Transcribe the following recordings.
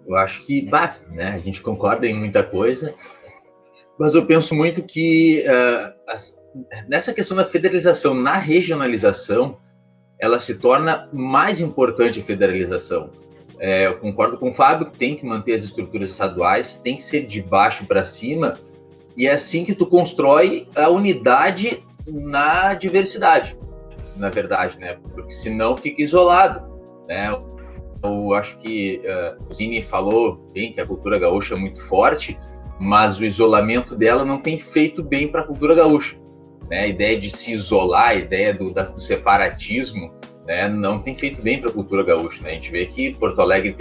Eu acho que, né, a gente concorda em muita coisa, mas eu penso muito que nessa questão da federalização, na regionalização, ela se torna mais importante a federalização. Eu concordo com o Fábio que tem que manter as estruturas estaduais, tem que ser de baixo para cima, e é assim que tu constrói a unidade na diversidade, na verdade, né? Porque senão fica isolado, né? Eu acho que o Zini falou bem que a cultura gaúcha é muito forte, mas o isolamento dela não tem feito bem para a cultura gaúcha, né? A ideia de se isolar, a ideia do separatismo, né, não tem feito bem para a cultura gaúcha, né? A gente vê que Porto Alegre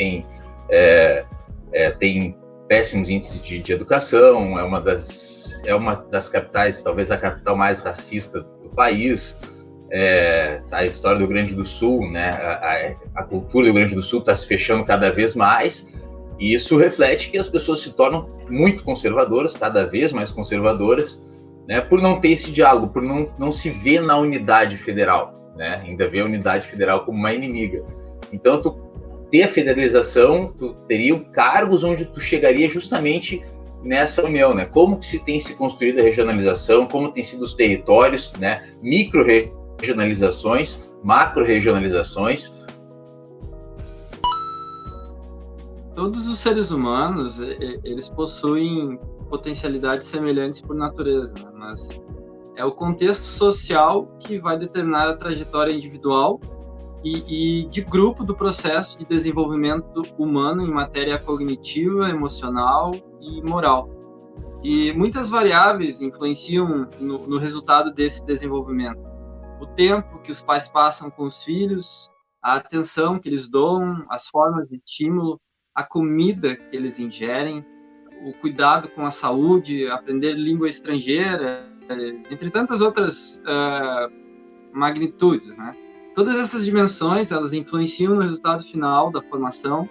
tem péssimos índices de educação, é uma das capitais, talvez a capital mais racista do país. A história do Rio Grande do Sul, né, a cultura do Rio Grande do Sul está se fechando cada vez mais, e isso reflete que as pessoas se tornam muito conservadoras, cada vez mais conservadoras, né, por não ter esse diálogo, por não se ver na unidade federal, né, ainda vê a unidade federal como uma inimiga. Então, tu ter a federalização, tu teria cargos onde tu chegaria justamente nessa união, né? Como que se tem se construído a regionalização, como tem sido os territórios, né? Micro-regionalizações, macro-regionalizações. Todos os seres humanos, eles possuem potencialidades semelhantes por natureza, né? Mas é o contexto social que vai determinar a trajetória individual e de grupo do processo de desenvolvimento humano em matéria cognitiva, emocional e moral. E muitas variáveis influenciam no resultado desse desenvolvimento. O tempo que os pais passam com os filhos, a atenção que eles doam, as formas de estímulo, a comida que eles ingerem, o cuidado com a saúde, aprender língua estrangeira, entre tantas outras magnitudes, né? Todas essas dimensões, elas influenciam no resultado final da formação,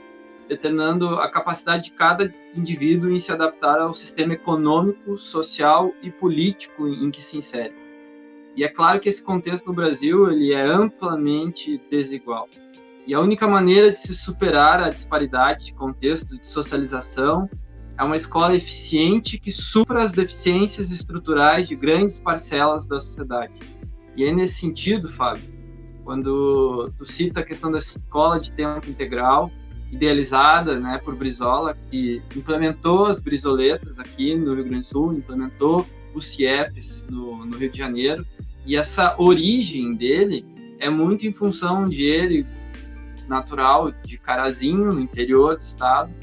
determinando a capacidade de cada indivíduo em se adaptar ao sistema econômico, social e político em que se insere. E é claro que esse contexto no Brasil ele é amplamente desigual. E a única maneira de se superar a disparidade de contexto de socialização é uma escola eficiente que supra as deficiências estruturais de grandes parcelas da sociedade. E é nesse sentido, Fábio, quando tu cita a questão da escola de tempo integral, idealizada, né, por Brizola, que implementou as brisoletas aqui no Rio Grande do Sul, implementou os CIEPs no Rio de Janeiro, e essa origem dele é muito em função de ele, natural de Carazinho, no interior do estado,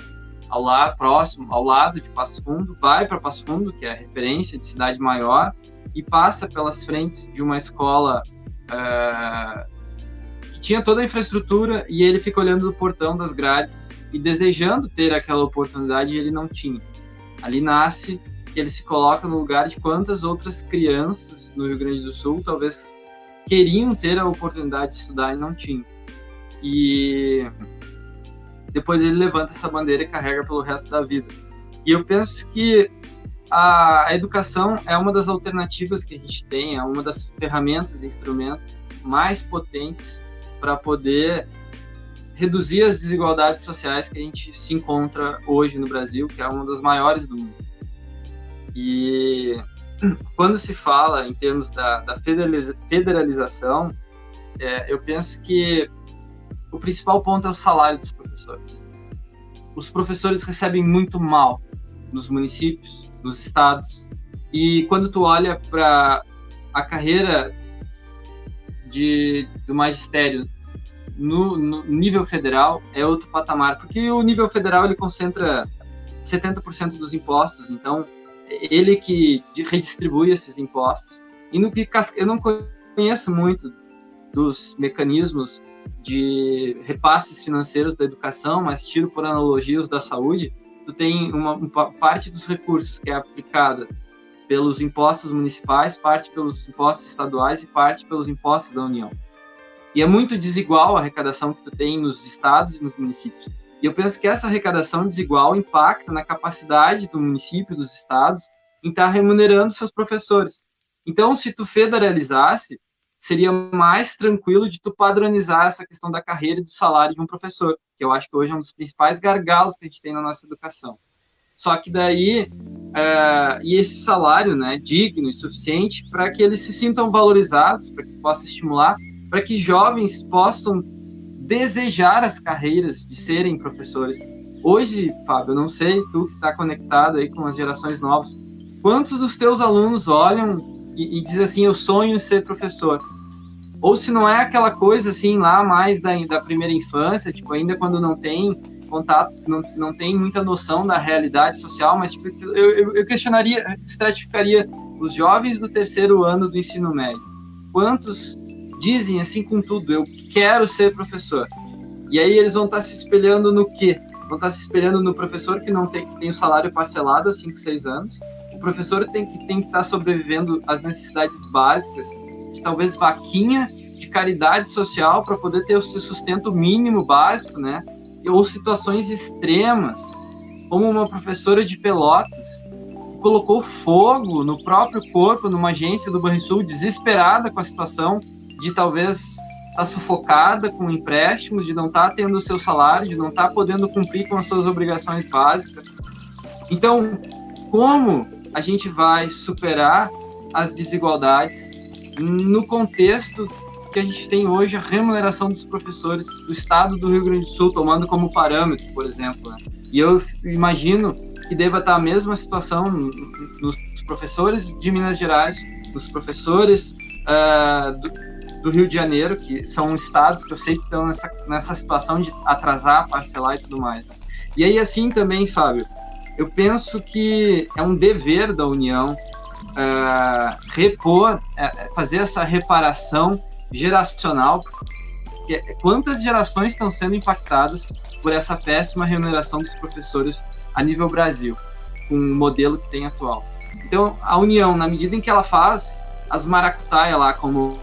próximo, ao lado de Passo Fundo, vai para Passo Fundo, que é a referência de cidade maior, e passa pelas frentes de uma escola que tinha toda a infraestrutura, e ele fica olhando do portão das grades e desejando ter aquela oportunidade, e ele não tinha. Ali nasce que ele se coloca no lugar de quantas outras crianças no Rio Grande do Sul talvez queriam ter a oportunidade de estudar e não tinham. E depois ele levanta essa bandeira e carrega pelo resto da vida. E eu penso que a educação é uma das alternativas que a gente tem, é uma das ferramentas e instrumentos mais potentes para poder reduzir as desigualdades sociais que a gente se encontra hoje no Brasil, que é uma das maiores do mundo. E quando se fala em termos da federalização, eu penso que o principal ponto é o salário dos professores. Os professores recebem muito mal nos municípios, nos estados, e quando tu olha para a carreira do magistério no nível federal, é outro patamar, porque o nível federal ele concentra 70% dos impostos, então ele que redistribui esses impostos. E no que eu não conheço muito dos mecanismos de repasses financeiros da educação, mas tiro por analogia os da saúde, tu tem uma parte dos recursos que é aplicada pelos impostos municipais, parte pelos impostos estaduais e parte pelos impostos da União. E é muito desigual a arrecadação que tu tem nos estados e nos municípios. E eu penso que essa arrecadação desigual impacta na capacidade do município e dos estados em estar remunerando seus professores. Então, se tu federalizasse, seria mais tranquilo de tu padronizar essa questão da carreira e do salário de um professor, que eu acho que hoje é um dos principais gargalos que a gente tem na nossa educação. Só que daí, e esse salário, né, digno e suficiente para que eles se sintam valorizados, para que possa estimular, para que jovens possam desejar as carreiras de serem professores. Hoje, Fábio, eu não sei, tu que está conectado aí com as gerações novas, quantos dos teus alunos olham e dizem assim, eu sonho em ser professor? Ou se não é aquela coisa assim, lá mais da primeira infância, tipo, ainda quando não tem contato, não tem muita noção da realidade social, mas tipo, eu questionaria, estratificaria os jovens do terceiro ano do ensino médio. Quantos dizem assim com tudo, eu quero ser professor? E aí eles vão estar se espelhando no quê? Vão estar se espelhando no professor que tem o salário parcelado há 5, 6 anos. O professor tem que estar sobrevivendo às necessidades básicas, de talvez vaquinha de caridade social para poder ter o seu sustento mínimo básico, né? Ou situações extremas, como uma professora de Pelotas que colocou fogo no próprio corpo numa agência do Banrisul, desesperada com a situação de talvez estar sufocada com empréstimos, de não estar tendo o seu salário, de não estar podendo cumprir com as suas obrigações básicas. Então, como a gente vai superar as desigualdades no contexto que a gente tem hoje, a remuneração dos professores do estado do Rio Grande do Sul, tomando como parâmetro, por exemplo, né? E eu imagino que deva estar a mesma situação nos professores de Minas Gerais, nos professores do Rio de Janeiro, que são estados que eu sei que estão nessa situação de atrasar, parcelar e tudo mais. E aí, assim também, Fábio, eu penso que é um dever da União fazer essa reparação geracional, porque quantas gerações estão sendo impactadas por essa péssima remuneração dos professores a nível Brasil, com o modelo que tem atual. Então, a União, na medida em que ela faz as maracutaias lá, como,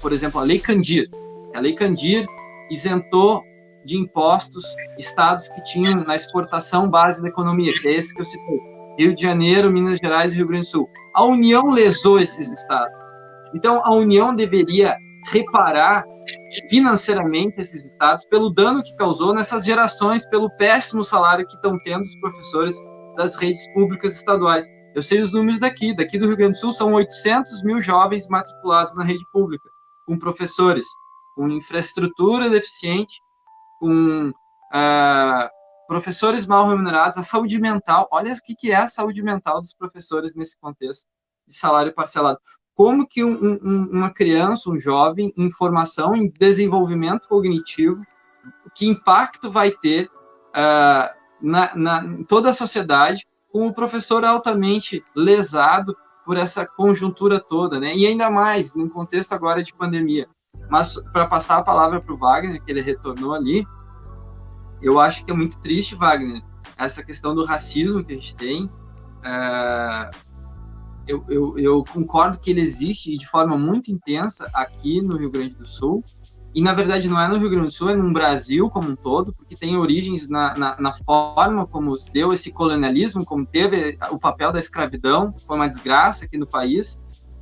por exemplo, a Lei Candir. A Lei Candir isentou de impostos estados que tinham na exportação base da economia, que é esse que eu citei, Rio de Janeiro, Minas Gerais e Rio Grande do Sul. A União lesou esses estados. Então, a União deveria reparar financeiramente esses estados pelo dano que causou nessas gerações, pelo péssimo salário que estão tendo os professores das redes públicas estaduais. Eu sei os números daqui do Rio Grande do Sul, são 800 mil jovens matriculados na rede pública, com professores, com infraestrutura deficiente, com professores mal remunerados, a saúde mental. Olha o que é a saúde mental dos professores nesse contexto de salário parcelado. Como que uma criança, um jovem, em formação, em desenvolvimento cognitivo, que impacto vai ter em toda a sociedade, com o professor altamente lesado por essa conjuntura toda, né? E ainda mais no contexto agora de pandemia. Mas, para passar a palavra para o Wagner, que ele retornou ali, eu acho que é muito triste, Wagner, essa questão do racismo que a gente tem. Eu concordo que ele existe de forma muito intensa aqui no Rio Grande do Sul, e na verdade não é no Rio Grande do Sul, é no Brasil como um todo, porque tem origens na forma como se deu esse colonialismo, como teve o papel da escravidão, que foi uma desgraça aqui no país,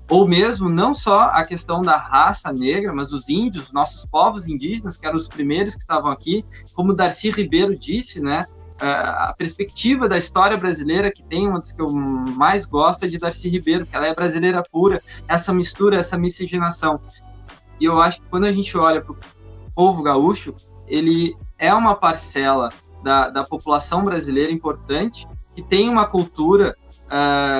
ou mesmo não só a questão da raça negra, mas os índios, nossos povos indígenas, que eram os primeiros que estavam aqui, como Darcy Ribeiro disse, né? A perspectiva da história brasileira que tem, uma das que eu mais gosto é de Darcy Ribeiro, que ela é brasileira pura, essa mistura, essa miscigenação. E eu acho que quando a gente olha para o povo gaúcho, ele é uma parcela da população brasileira importante, que tem uma cultura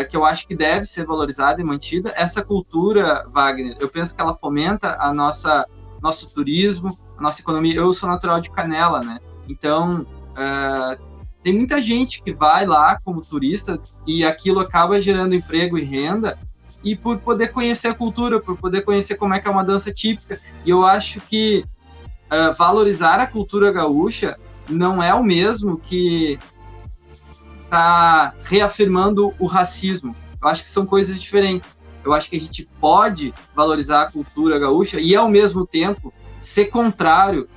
que eu acho que deve ser valorizada e mantida. Essa cultura, Wagner, eu penso que ela fomenta nosso turismo, a nossa economia. Eu sou natural de Canela, né? Então, tem muita gente que vai lá como turista e aquilo acaba gerando emprego e renda, e por poder conhecer a cultura, por poder conhecer como é que é uma dança típica. E eu acho que valorizar a cultura gaúcha não é o mesmo que está reafirmando o racismo. Eu acho que são coisas diferentes. Eu acho que a gente pode valorizar a cultura gaúcha e, ao mesmo tempo, ser contrário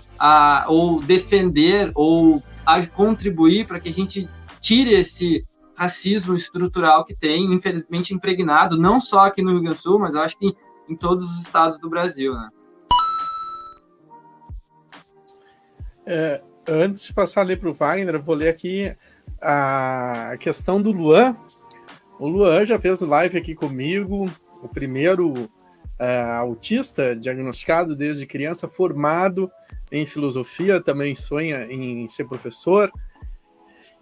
ou defender ou contribuir para que a gente tire esse racismo estrutural que tem, infelizmente, impregnado, não só aqui no Rio Grande do Sul, mas eu acho que em todos os estados do Brasil, né? Antes de passar ali para o Wagner, eu vou ler aqui a questão do Luan. O Luan já fez live aqui comigo, o primeiro autista diagnosticado desde criança, formado em filosofia, também sonha em ser professor.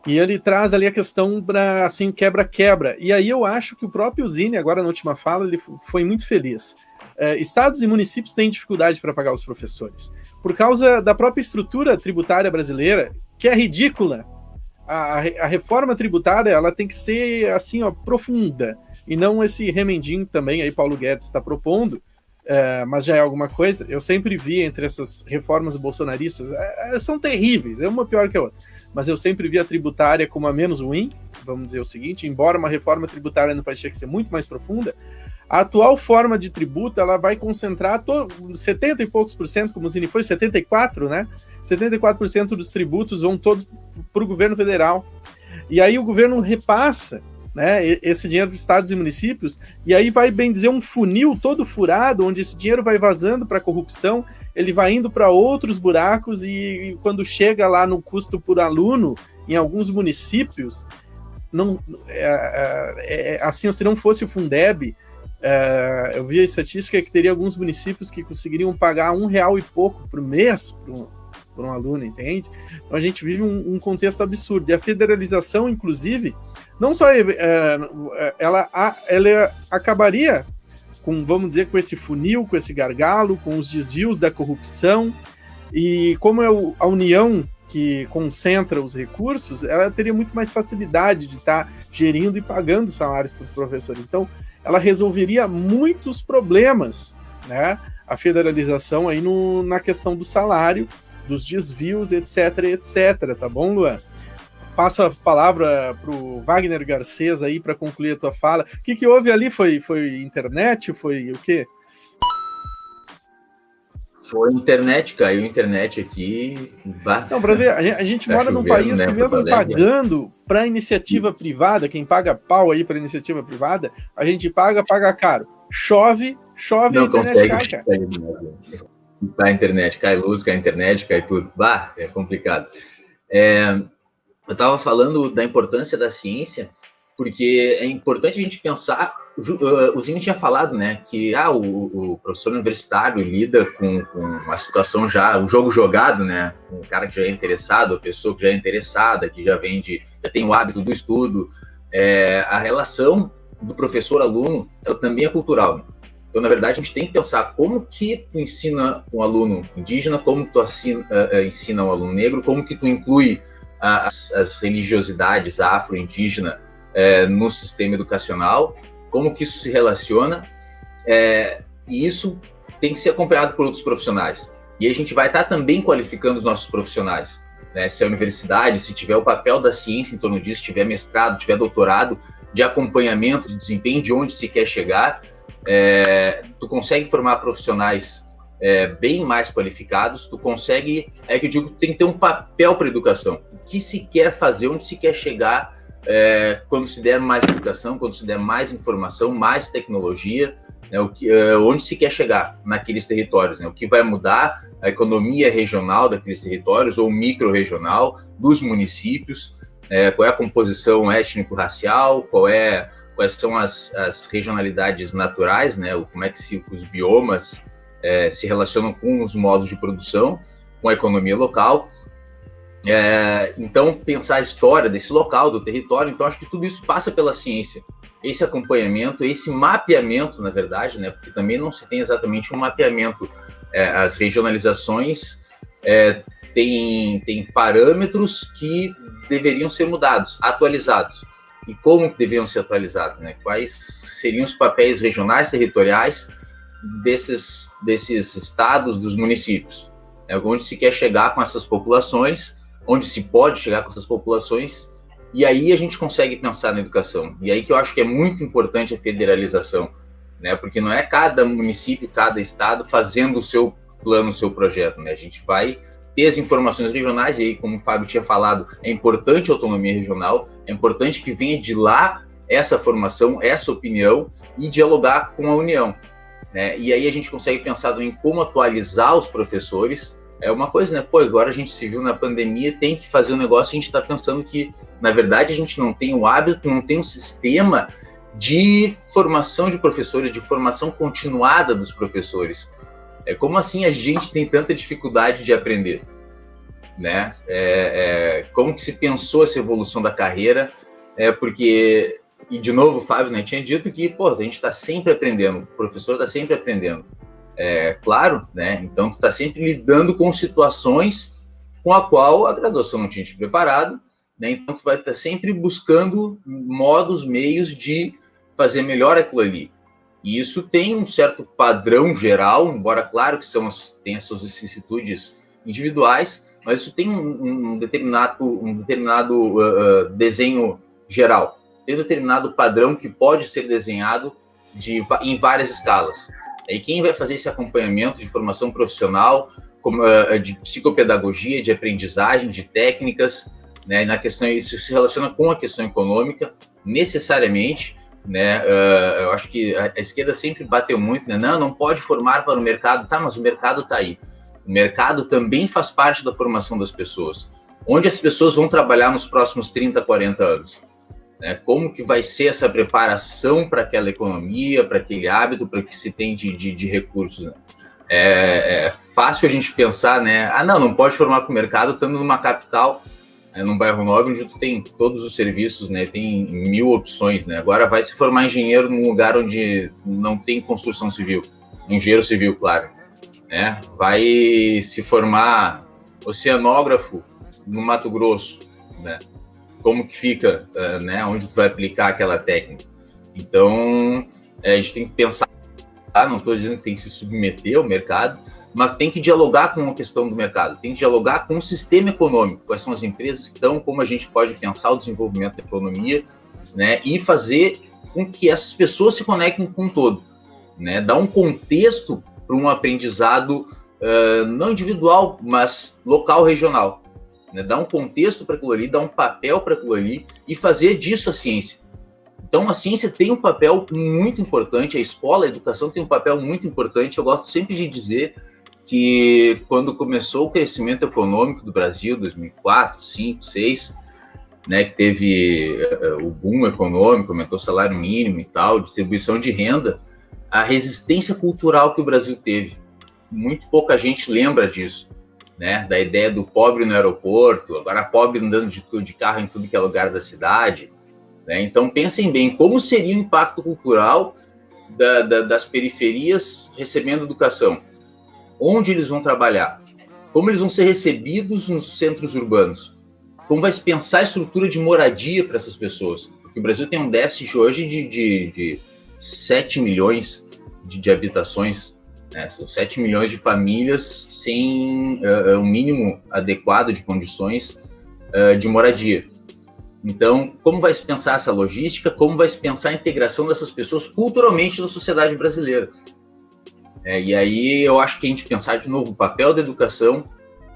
E ele traz ali a questão para, assim, quebra-quebra. E aí eu acho que o próprio Zine, agora na última fala, ele foi muito feliz. Estados e municípios têm dificuldade para pagar os professores, por causa da própria estrutura tributária brasileira, que é ridícula. A reforma tributária, ela tem que ser, assim, ó, profunda, e não esse remendinho também, aí Paulo Guedes está propondo, mas já é alguma coisa. Eu sempre vi entre essas reformas bolsonaristas, são terríveis, é uma pior que a outra, mas eu sempre vi a tributária como a menos ruim. Vamos dizer o seguinte: embora uma reforma tributária no país tenha que ser muito mais profunda, a atual forma de tributo, ela vai concentrar 70 e poucos por cento, como o Zine foi, 74%, né? 74% dos tributos vão todos para o governo federal. E aí o governo repassa, né, esse dinheiro para estados e municípios, e aí vai, bem dizer, um funil todo furado, onde esse dinheiro vai vazando para a corrupção, ele vai indo para outros buracos, e quando chega lá no custo por aluno, em alguns municípios, não, assim, se não fosse o Fundeb, eu vi a estatística que teria alguns municípios que conseguiriam pagar R$1 e pouco por mês por um aluno, entende? Então a gente vive um contexto absurdo. E a federalização, inclusive, não só ela acabaria com, vamos dizer, com esse funil, com esse gargalo, com os desvios da corrupção, e como é a União que concentra os recursos, ela teria muito mais facilidade de estar gerindo e pagando salários para os professores. Então, ela resolveria muitos problemas, né? A federalização aí na questão do salário, dos desvios, etc, etc. Tá bom, Luan? Passa a palavra para o Wagner Garcês aí para concluir a tua fala. O que houve ali? Foi internet? Foi o quê? Foi internet, caiu a internet aqui. Não, para ver, a gente mora num país, né, que mesmo pagando para iniciativa privada, quem paga pau aí para iniciativa privada, a gente paga caro. Chove, não a internet cai, cara. Cai a internet, cai luz, cai a internet, cai tudo. Bah, é complicado. Eu estava falando da importância da ciência, porque é importante a gente pensar. O Zine tinha falado, né, que o professor universitário lida com a situação já, o jogo jogado, né, com o cara que já é interessado, a pessoa que já é interessada, que já tem o hábito do estudo. A relação do professor-aluno, ela também é cultural, né? Então, na verdade, a gente tem que pensar como que tu ensina um aluno indígena, como tu ensina um aluno negro, como que tu inclui as religiosidades afro-indígena no sistema educacional, como que isso se relaciona, e isso tem que ser acompanhado por outros profissionais. E a gente vai estar também qualificando os nossos profissionais, né? Se a universidade, se tiver o papel da ciência em torno disso, se tiver mestrado, tiver doutorado, de acompanhamento, de desempenho, de onde se quer chegar, tu consegue formar profissionais bem mais qualificados, tu consegue, que eu digo, tem que ter um papel para a educação. O que se quer fazer, onde se quer chegar, quando se der mais educação, quando se der mais informação, mais tecnologia, né, onde se quer chegar naqueles territórios, né, o que vai mudar a economia regional daqueles territórios, ou micro-regional, dos municípios, qual é a composição étnico-racial, quais são as regionalidades naturais, né, como é que os biomas se relacionam com os modos de produção, com a economia local. Então, pensar a história desse local, do território, então acho que tudo isso passa pela ciência. Esse acompanhamento, esse mapeamento, na verdade, né, porque também não se tem exatamente um mapeamento. As regionalizações têm parâmetros que deveriam ser mudados, atualizados. E como que deveriam ser atualizados, né? Quais seriam os papéis regionais, territoriais desses estados, dos municípios? Onde se quer chegar com essas populações, onde se pode chegar com essas populações, e aí a gente consegue pensar na educação. E aí que eu acho que é muito importante a federalização, né? Porque não é cada município, cada estado fazendo o seu plano, o seu projeto, né? A gente vai ter as informações regionais, e aí, como o Fábio tinha falado, é importante a autonomia regional, é importante que venha de lá essa formação, essa opinião, e dialogar com a União. né? E aí a gente consegue pensar em como atualizar os professores. É uma coisa, né? Pô, agora a gente se viu na pandemia, tem que fazer um negócio, a gente está pensando que, na verdade, a gente não tem o hábito, não tem um sistema de formação de professores, de formação continuada dos professores. Como assim a gente tem tanta dificuldade de aprender, né? Como que se pensou essa evolução da carreira? Porque, e de novo, o Fábio, né, tinha dito que, pô, a gente está sempre aprendendo, o professor está sempre aprendendo. Claro, né? Então, tu está sempre lidando com situações com a qual a graduação não tinha te preparado, né? Então, tu vai estar sempre buscando modos, meios de fazer melhor aquilo ali. E isso tem um certo padrão geral, embora, claro, que tem as suas vicissitudes individuais, mas isso tem um determinado desenho geral. Tem um determinado padrão que pode ser desenhado em várias escalas. E quem vai fazer esse acompanhamento de formação profissional, de psicopedagogia, de aprendizagem, de técnicas, né, na questão, isso se relaciona com a questão econômica, necessariamente, né? Eu acho que a esquerda sempre bateu muito, né? Não pode formar para o mercado, tá, mas o mercado está aí. O mercado também faz parte da formação das pessoas. Onde as pessoas vão trabalhar nos próximos 30, 40 anos? Né? Como que vai ser essa preparação para aquela economia, para aquele hábito, para o que se tem de recursos? Né? É fácil a gente pensar, né? Não pode formar para o mercado estando numa capital, num bairro nobre, onde tu tem todos os serviços, né? Tem 1000 opções, né? Agora vai se formar engenheiro num lugar onde não tem construção civil, engenheiro civil, claro, né? Vai se formar oceanógrafo no Mato Grosso, né? Como que fica, né? Onde tu vai aplicar aquela técnica? Então, a gente tem que pensar, não estou dizendo que tem que se submeter ao mercado, mas tem que dialogar com a questão do mercado, tem que dialogar com o sistema econômico, quais são as empresas que estão, como a gente pode pensar o desenvolvimento da economia, né, e fazer com que essas pessoas se conectem com o todo, né, dar um contexto para um aprendizado não individual, mas local, regional, né, dar um contexto para aquilo ali, dar um papel para aquilo ali e fazer disso a ciência. Então, a ciência tem um papel muito importante, a escola, a educação tem um papel muito importante. Eu gosto sempre de dizer que quando começou o crescimento econômico do Brasil, 2004, 2005, 2006, né, que teve o boom econômico, aumentou o salário mínimo e tal, distribuição de renda, a resistência cultural que o Brasil teve. Muito pouca gente lembra disso, né, da ideia do pobre no aeroporto, agora pobre andando de carro em tudo que é lugar da cidade, né? Então, pensem bem, como seria o impacto cultural das periferias recebendo educação? Onde eles vão trabalhar? Como eles vão ser recebidos nos centros urbanos? Como vai se pensar a estrutura de moradia para essas pessoas? Porque o Brasil tem um déficit hoje de 7 milhões de habitações, né? São 7 milhões de famílias sem um mínimo adequado de condições de moradia. Então, como vai se pensar essa logística? Como vai se pensar a integração dessas pessoas culturalmente na sociedade brasileira? E aí eu acho que a gente pensar de novo o papel da educação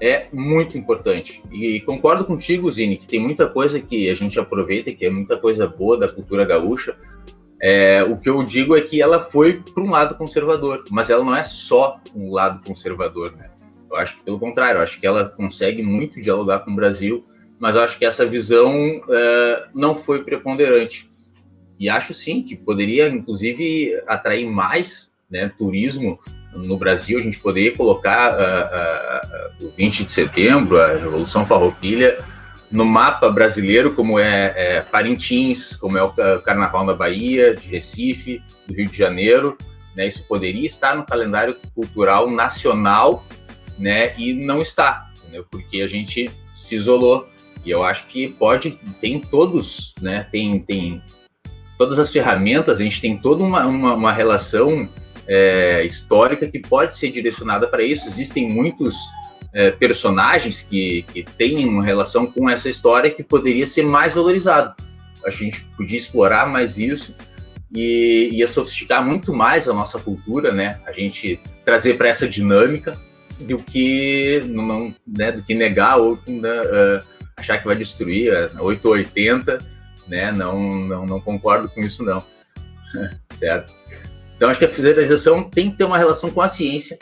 é muito importante. E concordo contigo, Zine, que tem muita coisa que a gente aproveita, que é muita coisa boa da cultura gaúcha. O que eu digo é que ela foi para um lado conservador, mas ela não é só um lado conservador, né? Eu acho que, pelo contrário, eu acho que ela consegue muito dialogar com o Brasil, mas eu acho que essa visão não foi preponderante. E acho, sim, que poderia, inclusive, atrair mais, né, turismo no Brasil. A gente poderia colocar o 20 de setembro, a Revolução Farroupilha, no mapa brasileiro, como é Parintins, como é o Carnaval da Bahia, de Recife, do Rio de Janeiro, né? Isso poderia estar no calendário cultural nacional, né? E não está, né? Porque a gente se isolou. E eu acho que tem todos, né? Tem todas as ferramentas, a gente tem toda uma relação histórica que pode ser direcionada para isso. Existem muitos personagens que têm uma relação com essa história que poderia ser mais valorizado. Acho que a gente podia explorar mais isso e ia sofisticar muito mais a nossa cultura, né? A gente trazer para essa dinâmica do que negar ou achar que vai destruir 880, né? Não concordo com isso, não. Certo? Então, acho que a federalização tem que ter uma relação com a ciência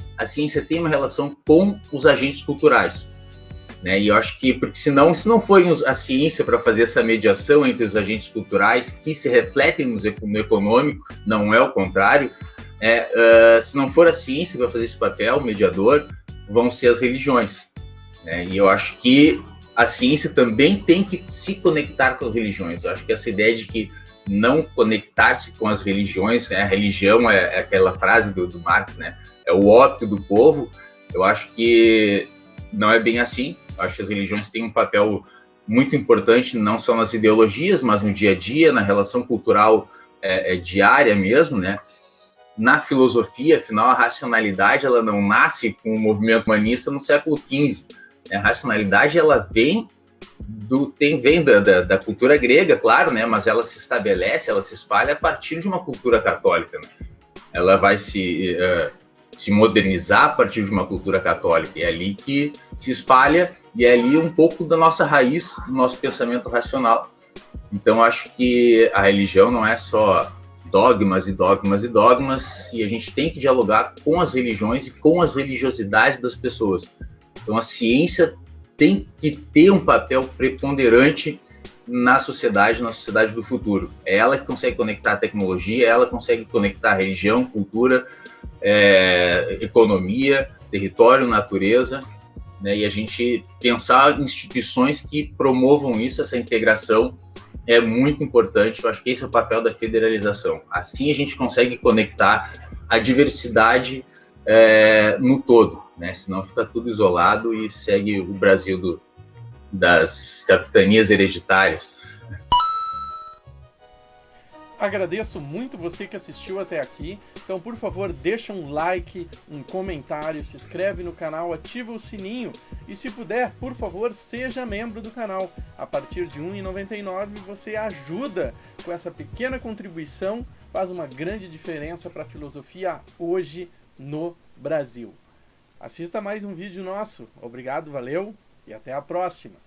tem uma relação com os agentes culturais. Né? E eu acho que, porque senão, se não for a ciência para fazer essa mediação entre os agentes culturais que se refletem no econômico, não é o contrário, se não for a ciência para fazer esse papel mediador, vão ser as religiões. Né? E eu acho que a ciência também tem que se conectar com as religiões. Eu acho que essa ideia de que não conectar-se com as religiões, né? A religião é aquela frase do Marx, né? É o ópio do povo. Eu acho que não é bem assim. Eu acho que as religiões têm um papel muito importante, não só nas ideologias, mas no dia a dia, na relação cultural diária mesmo, né? Na filosofia, afinal, a racionalidade ela não nasce com o movimento humanista no século XV. A racionalidade ela vem da cultura grega, claro, né? Mas ela se estabelece, ela se espalha a partir de uma cultura católica. Né? Ela vai se modernizar a partir de uma cultura católica. É ali que se espalha e é ali um pouco da nossa raiz, do nosso pensamento racional. Então, acho que a religião não é só dogmas e dogmas e dogmas, e a gente tem que dialogar com as religiões e com as religiosidades das pessoas. Então, a ciência tem que ter um papel preponderante na sociedade do futuro. É ela que consegue conectar a tecnologia, é ela que consegue conectar a religião, cultura, economia, território, natureza, né? E a gente pensar em instituições que promovam isso, essa integração, é muito importante. Eu acho que esse é o papel da federalização. Assim a gente consegue conectar a diversidade no todo, né? Senão fica tudo isolado e segue o Brasil das capitanias hereditárias. Agradeço muito você que assistiu até aqui. Então, por favor, deixa um like, um comentário, se inscreve no canal, ativa o sininho e, se puder, por favor, seja membro do canal. A partir de R$ 1,99 você ajuda com essa pequena contribuição, faz uma grande diferença para a filosofia hoje no Brasil. Assista mais um vídeo nosso. Obrigado, valeu e até a próxima!